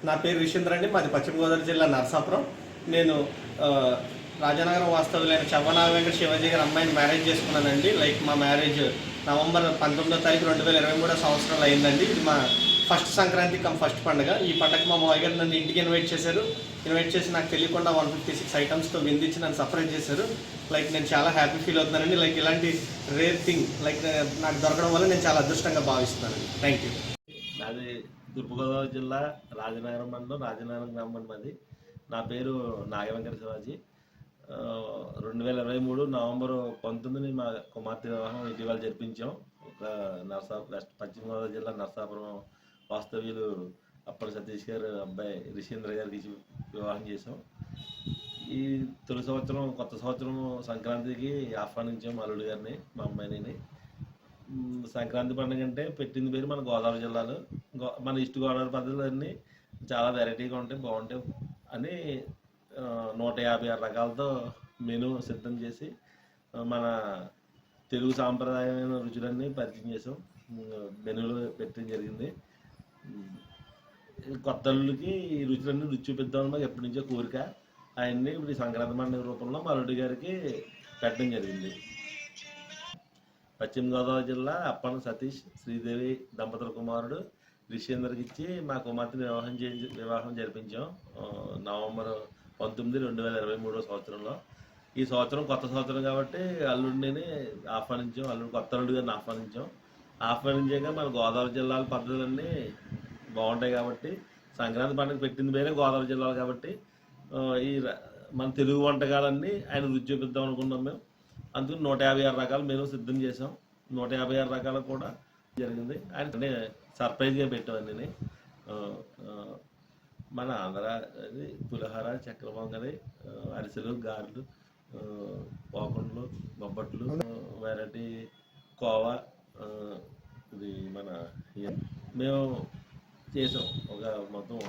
నా పేరు విశ్వేంద్ర అండి. మాది పశ్చిమ గోదావరి జిల్లా నరసాపురం. నేను రాజానగరం వాస్తవులైన చవ్వనాగ వెంకట శివాజీ గారి అమ్మాయిని మ్యారేజ్ చేసుకున్నానండి. మా మ్యారేజ్ నవంబర్ 19వ తారీఖు 2023 సంవత్సరాలు అయిందండి. ఇది మా ఫస్ట్ సంక్రాంతి ఫస్ట్ పండుగ. ఈ పండుగ మా మామయ్య గారు నన్ను ఇంటికి ఇన్వైట్ చేసి నాకు తెలియకుండా 156 ఐటమ్స్తో విందించి నన్ను సర్ప్రైజ్ చేశారు. నేను చాలా హ్యాపీ ఫీల్ అవుతున్నానండి. ఇలాంటి రేర్ థింగ్ నాకు దొరకడం వల్ల నేను చాలా అదృష్టంగా భావిస్తున్నానండి. Thank you. నాది తూర్పుగోదావరి జిల్లా రాజనగరం మండలం రాజనగరం గ్రామం మాది. నా పేరు నాగ వెంకట శివాజీ. 2023 నవంబర్ 19 మా కుమార్తె వివాహం ఇటీవల జరిపించాం. పశ్చిమ గోదావరి జిల్లా నరసాపురం వాస్తవ్యులు అప్పటి సతీష్ గారు అబ్బాయి రిషేంద్ర గారికి వివాహం చేసాం. ఈ తొలి సంవత్సరం కొత్త సంవత్సరం సంక్రాంతికి ఆహ్వానించాం అల్లుడు గారిని, మా అమ్మాయిని. సంక్రాంతి పండుగ అంటే పెట్టింది పేరు మన గోదావరి జిల్లాలో. మన ఈస్ట్ గోదావరి పద్ధతులన్నీ చాలా వెరైటీగా ఉంటాయి, బాగుంటాయి అని 156 రకాలతో మెనూ సిద్ధం చేసి మన తెలుగు సాంప్రదాయమైన రుచులన్నీ పరిచయం చేసాం. మెనూలో పెట్టడం జరిగింది. కొత్త అల్లుడికి ఈ రుచులన్నీ రుచి చూపిద్దామని మాకు ఎప్పటి నుంచో కోరిక. ఆయన్ని ఇప్పుడు ఈ సంక్రాంతి పండుగ రూపంలో మా అల్లుడి గారికి పెట్టడం జరిగింది. పశ్చిమ గోదావరి జిల్లా అప్పన సతీష్ శ్రీదేవి దంపతుల కుమారుడు రిషేందర్కి ఇచ్చి మా కుమార్తెని వివాహం జరిపించాం నవంబర్ 19, 2023 సంవత్సరంలో. ఈ సంవత్సరం కొత్త సంవత్సరం కాబట్టి అల్లుడిని ఆహ్వానించాం. కొత్త అల్లుడి గారిని ఆహ్వానించాక మన గోదావరి జిల్లాల పద్ధతులన్నీ బాగుంటాయి కాబట్టి సంక్రాంతి పండుగ పెట్టింది వేరే గోదావరి జిల్లాలు కాబట్టి ఈ మన తెలుగు వంటకాలన్నీ ఆయన రుచి చూపిద్దాం అనుకున్నాం మేము. అందుకు 156 రకాలు మేము సిద్ధం చేసాం. 156 రకాలు కూడా జరిగింది. ఆయన సర్ప్రైజ్గా పెట్టామని మన ఆంధ్ర పులిహోర, చక్కెర పొంగలి, అరిసెలు, గారెలు, పోకుండలు, బొబ్బట్లు, వెరైటీ కోవా, ఇది మన మేము చేసాం. ఒక మొత్తం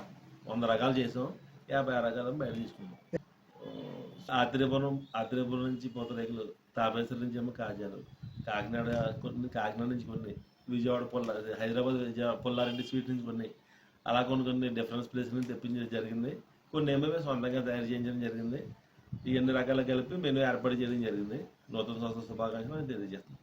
100 రకాలు చేసాం. 50 రకాలు బయట తీసుకున్నాం. ఆత్రేయపురం నుంచి పూతరేకులు, తాపేశ్వరం నుంచి ఏమో కాజాలు, కాకినాడ నుంచి కొన్ని, విజయవాడ హైదరాబాద్ పుల్లారెడ్డి స్వీట్ నుంచి కొన్ని, అలా కొన్ని డిఫరెన్స్ ప్లేస్ నుంచి తెప్పించడం జరిగింది. కొన్ని ఏమో సొంతంగా తయారు చేయించడం జరిగింది. ఈ 2 రకాలు కలిపి మెనూ ఏర్పాటు చేయడం జరిగింది. నూతన సంవత్సర శుభాకాంక్షలు తెలియజేస్తున్నాం.